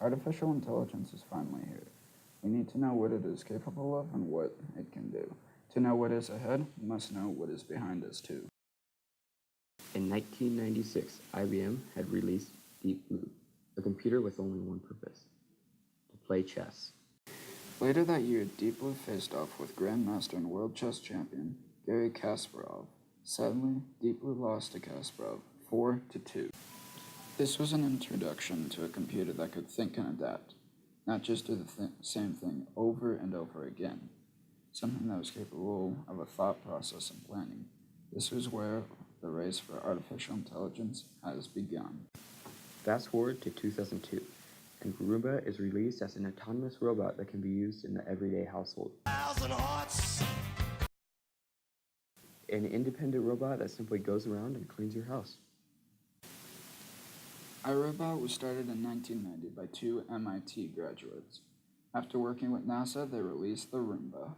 Artificial intelligence is finally here. We need to know what it is capable of and what it can do. To know what is ahead, we must know what is behind us too. In 1996, IBM had released Deep Blue, a computer with only one purpose: to play chess. Later that year, Deep Blue faced off with Grandmaster and World Chess Champion Garry Kasparov. Sadly, Deep Blue lost to Kasparov 4-2. This was an introduction to a computer that could think and adapt, not just do the same thing over and over again, something that was capable of a thought process and planning. This was where the race for artificial intelligence has begun. Fast forward to 2002, and Roomba is released as an autonomous robot that can be used in the everyday household. An independent robot that simply goes around and cleans your house. iRobot was started in 1990 by two MIT graduates. After working with NASA, they released the Roomba.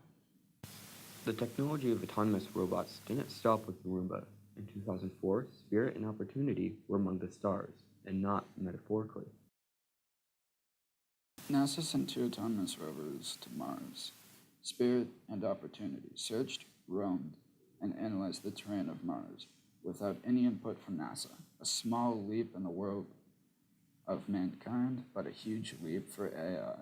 The technology of autonomous robots didn't stop with the Roomba. In 2004, Spirit and Opportunity were among the stars, and not metaphorically. NASA sent two autonomous rovers to Mars. Spirit and Opportunity searched, roamed, and analyzed the terrain of Mars without any input from NASA. A small leap in the world of mankind, but a huge leap for AI.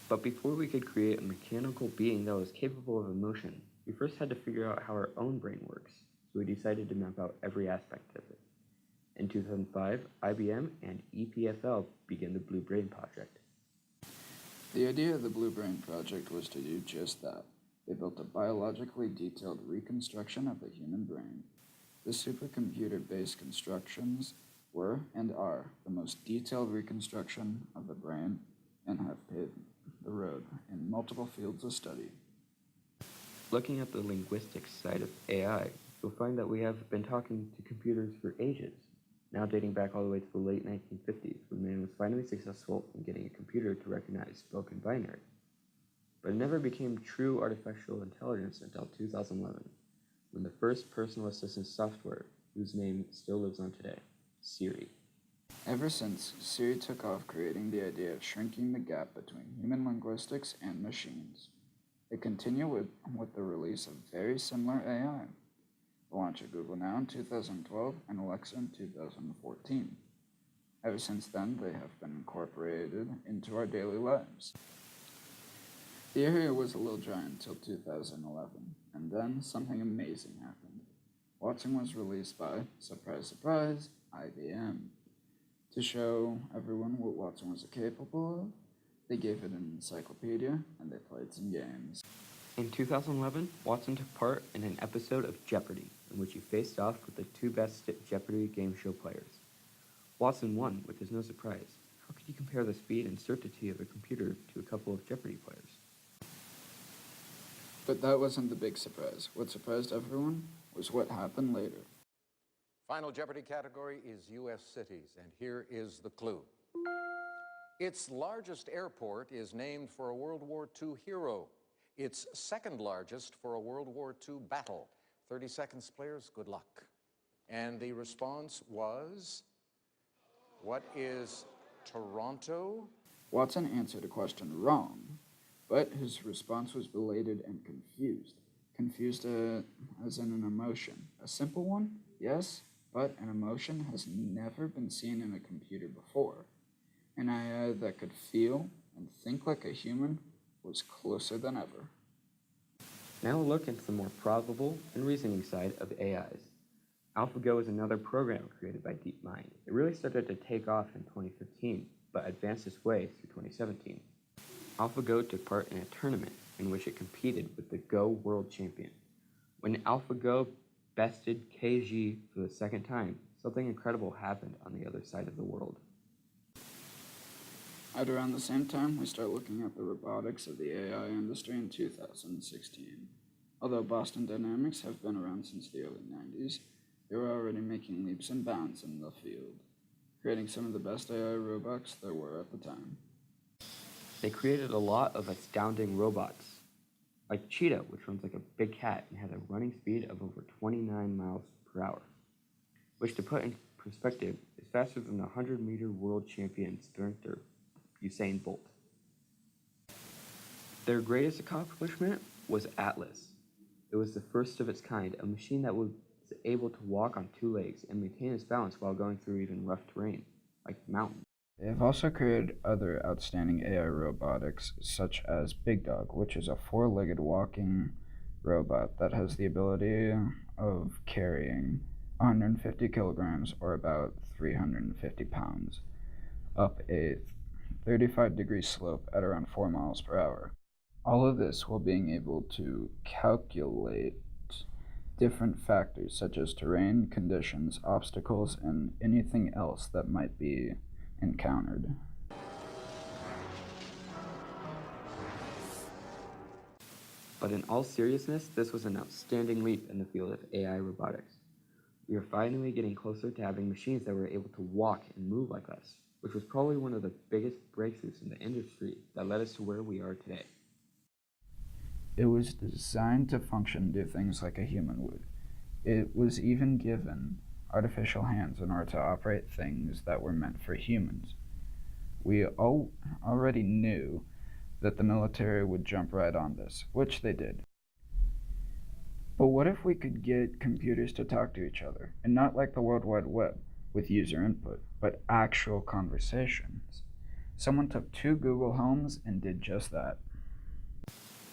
But before we could create a mechanical being that was capable of emotion, we first had to figure out how our own brain works, so we decided to map out every aspect of it. In 2005, IBM and EPFL began the Blue Brain Project. The idea of the Blue Brain Project was to do just that. They built a biologically detailed reconstruction of the human brain. The supercomputer-based constructions were and are the most detailed reconstruction of the brain and have paved the road in multiple fields of study. Looking at the linguistics side of AI, you'll find that we have been talking to computers for ages, now dating back all the way to the late 1950s, when man was finally successful in getting a computer to recognize spoken binary. But it never became true artificial intelligence until 2011, when the first personal assistant software, whose name still lives on today, Siri. Ever since, Siri took off, creating the idea of shrinking the gap between human linguistics and machines. It continued with the release of very similar AI, the launch of Google Now in 2012 and Alexa in 2014. Ever since then, they have been incorporated into our daily lives. The area was a little dry until 2011, and then something amazing happened. Watson was released by, surprise, surprise, IBM. To show everyone what Watson was capable of, they gave it an encyclopedia and they played some games. In 2011, Watson took part in an episode of Jeopardy! In which he faced off with the two best Jeopardy! Game show players. Watson won, which is no surprise. How could you compare the speed and certainty of a computer to a couple of Jeopardy! Players? But that wasn't the big surprise. What surprised everyone was what happened later. Final Jeopardy! Category is U.S. cities, and here is the clue. Its largest airport is named for a World War II hero. Its second largest for a World War II battle. 30 seconds, players, good luck. And the response was, what is Toronto? Watson answered a question wrong, but his response was belated and confused. Confused as in an emotion. A simple one, yes, but an emotion has never been seen in a computer before. An AI that could feel and think like a human was closer than ever. Now we'll look into the more probable and reasoning side of AIs. AlphaGo is another program created by DeepMind. It really started to take off in 2015, but advanced its way through 2017. AlphaGo took part in a tournament in which it competed with the Go World Champion. When AlphaGo bested KG for the second time, something incredible happened on the other side of the world. At around the same time, we start looking at the robotics of the AI industry in 2016. Although Boston Dynamics have been around since the early 90s, they were already making leaps and bounds in the field, creating some of the best AI robots there were at the time. They created a lot of astounding robots, like Cheetah, which runs like a big cat and has a running speed of over 29 miles per hour, which, to put in perspective, is faster than the 100-meter world champion sprinter Usain Bolt. Their greatest accomplishment was Atlas. It was the first of its kind, a machine that was able to walk on two legs and maintain its balance while going through even rough terrain, like mountains. They have also created other outstanding AI robotics, such as Big Dog, which is a four-legged walking robot that has the ability of carrying 150 kilograms, or about 350 pounds, up a 35-degree slope at around 4 miles per hour. All of this while being able to calculate different factors such as terrain, conditions, obstacles, and anything else that might be encountered. But in all seriousness, this was an outstanding leap in the field of AI robotics. We are finally getting closer to having machines that were able to walk and move like us, which was probably one of the biggest breakthroughs in the industry that led us to where we are today. It was designed to function and do things like a human would. It was even given artificial hands in order to operate things that were meant for humans. We already knew that the military would jump right on this, which they did. But what if we could get computers to talk to each other, and not like the World Wide Web with user input, but actual conversations? Someone took 2 Google Homes and did just that.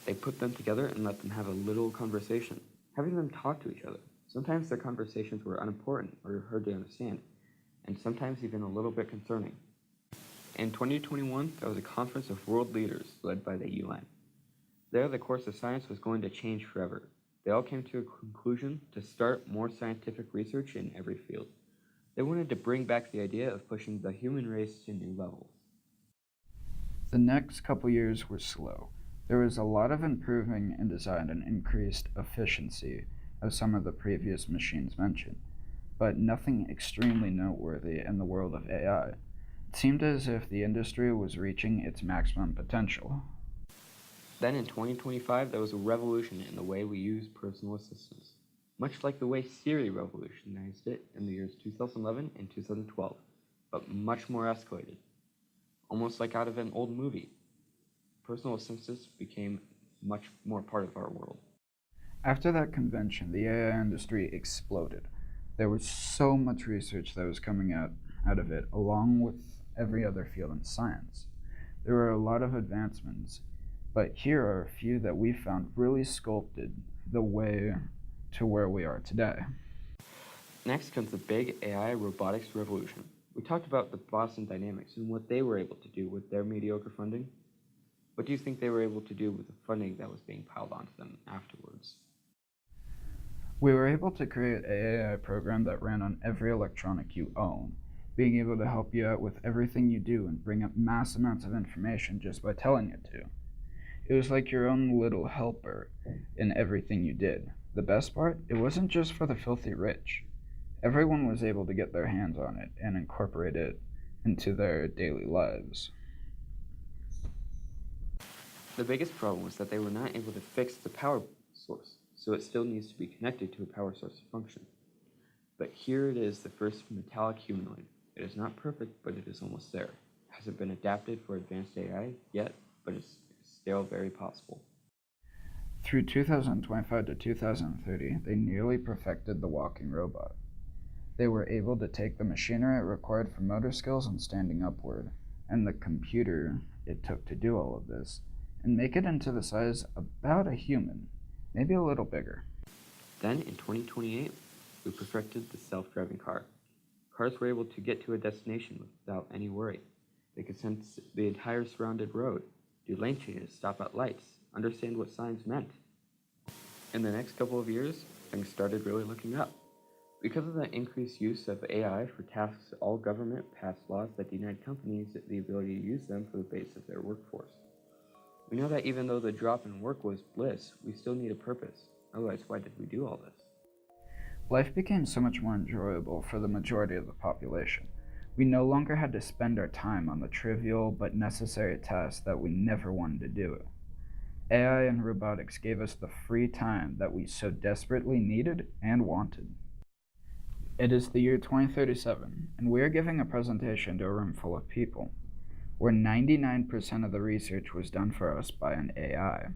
They put them together and let them have a little conversation, having them talk to each other. Sometimes their conversations were unimportant or hard to understand, and sometimes even a little bit concerning. In 2021, there was a conference of world leaders led by the UN. There, the course of science was going to change forever. They all came to a conclusion to start more scientific research in every field. They wanted to bring back the idea of pushing the human race to new levels. The next couple years were slow. There was a lot of improving in design and increased efficiency of some of the previous machines mentioned, but nothing extremely noteworthy in the world of AI. It seemed as if the industry was reaching its maximum potential. Then in 2025, there was a revolution in the way we use personal assistants, much like the way Siri revolutionized it in the years 2011 and 2012, but much more escalated, almost like out of an old movie. Personal assistants became much more part of our world. After that convention, the AI industry exploded. There was so much research that was coming out of it, along with every other field in science. There were a lot of advancements, but here are a few that we found really sculpted the way to where we are today. Next comes the big AI robotics revolution. We talked about the Boston Dynamics and what they were able to do with their mediocre funding. What do you think they were able to do with the funding that was being piled onto them afterwards? We were able to create an AI program that ran on every electronic you own, being able to help you out with everything you do and bring up mass amounts of information just by telling it to. It was like your own little helper in everything you did. The best part, it wasn't just for the filthy rich. Everyone was able to get their hands on it and incorporate it into their daily lives. The biggest problem was that they were not able to fix the power source, so it still needs to be connected to a power source to function. But here it is, the first metallic humanoid. It is not perfect, but it is almost there. It hasn't been adapted for advanced AI yet, but it's still very possible. Through 2025 to 2030, they nearly perfected the walking robot. They were able to take the machinery it required for motor skills and standing upward, and the computer it took to do all of this, and make it into the size about a human, maybe a little bigger. Then, in 2028, we perfected the self-driving car. Cars were able to get to a destination without any worry. They could sense the entire surrounded road, do lane changes, stop at lights, understand what signs meant. In the next couple of years, things started really looking up. Because of the increased use of AI for tasks, all government passed laws that denied companies the ability to use them for the base of their workforce. We know that even though the drop in work was bliss, we still need a purpose. Otherwise, why did we do all this? Life became so much more enjoyable for the majority of the population. We no longer had to spend our time on the trivial but necessary tasks that we never wanted to do. AI and robotics gave us the free time that we so desperately needed and wanted. It is the year 2037, and we are giving a presentation to a room full of people. where 99% of the research was done for us by an AI.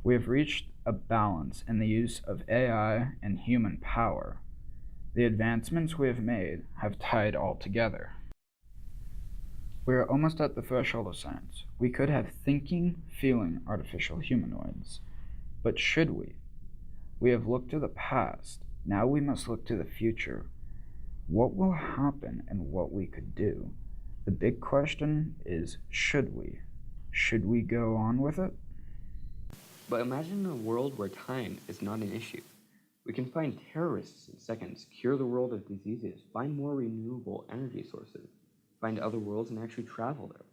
We have reached a balance in the use of AI and human power. The advancements we have made have tied all together. We are almost at the threshold of science. We could have thinking, feeling artificial humanoids. But should we? We have looked to the past. Now we must look to the future. What will happen and what we could do? The big question is, should we? Should we go on with it? But imagine a world where time is not an issue. We can find terrorists in seconds, cure the world of diseases, find more renewable energy sources, find other worlds and actually travel there.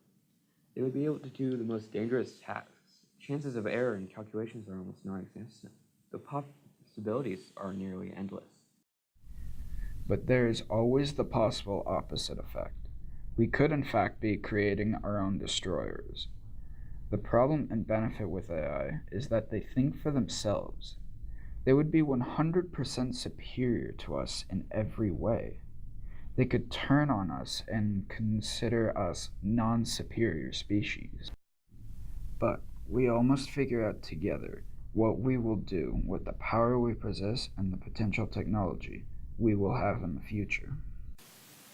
They would be able to do the most dangerous tasks. Chances of error and calculations are almost non-existent. The possibilities are nearly endless. But there is always the possible opposite effect. We could in fact be creating our own destroyers. The problem and benefit with AI is that they think for themselves. They would be 100% superior to us in every way. They could turn on us and consider us non-superior species. But we all must figure out together what we will do with the power we possess and the potential technology we will have in the future.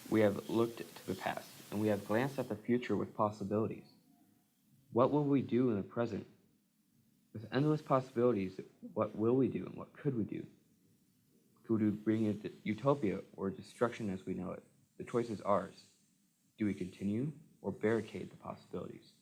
We have looked to the past, and we have glanced at the future with possibilities. What will we do in the present? With endless possibilities, what will we do and what could we do? Could we bring a utopia or destruction as we know it? The choice is ours. Do we continue or barricade the possibilities?